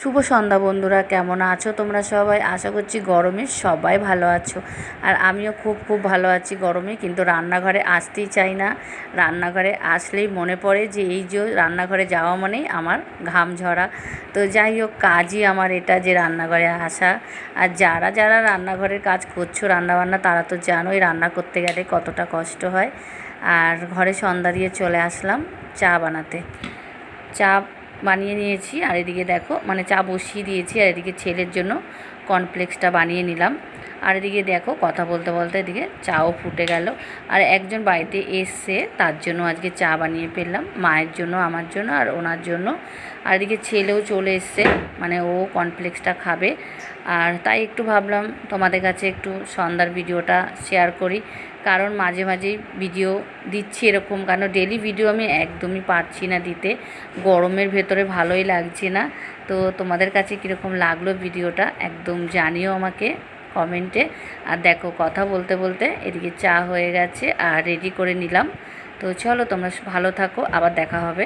শুভ সন্ধ্যা বন্ধুরা, কেমন আছো তোমরা সবাই? আশা করছি গরমে সবাই ভালো আছো। আর আমিও খুব খুব ভালো আছি গরমে, কিন্তু রান্নাঘরে আসতেই চাই না। রান্নাঘরে আসলেই মনে পড়ে যে এই যে রান্নাঘরে যাওয়া মানেই আমার ঘাম ঝরা। তো যাই হোক, কাজই আমার এটা, যে রান্নাঘরে আসা। আর যারা যারা রান্নাঘরের কাজ করছো, রান্নাবান্না, তারা তো জানোই রান্না করতে গেলে কতটা কষ্ট হয়। আর ঘরে সন্ধ্যা দিয়ে চলে আসলাম চা বানাতে। চা বানিয়ে নিয়েছি, আর এদিকে দেখো মানে চা বসিয়ে দিয়েছি, আর এদিকে ছেলের জন্য কর্নফ্লেক্সটা বানিয়ে নিলাম। আর এদিকে দেখো কথা বলতে বলতে এদিকে চাও ফুটে গেল। আর একজন বাড়িতে এসছে, তার জন্য আজকে চা বানিয়ে ফেললাম, মায়ের জন্য, আমার জন্য আর ওনার জন্য। আর এদিকে ছেলেও চলে এসছে, মানে ও কর্নফ্লেক্সটা খাবে। আর তাই একটু ভাবলাম তোমাদের কাছে একটু সন্ধ্যার ভিডিওটা শেয়ার করি, কারণ মাঝে মাঝেই ভিডিও দিচ্ছি এরকম, কারণ ডেলি ভিডিও আমি একদমই পারছি না দিতে, গরমের ভেতরে ভালোই লাগছে না। তো তোমাদের কাছে কীরকম লাগলো ভিডিওটা একদম জানিও আমাকে কমেন্টে। আর দেখো কথা বলতে বলতে এদিকে চা হয়ে গেছে আর রেডি করে নিলাম। তো চলো তোমরা ভালো থাকো, আবার দেখা হবে।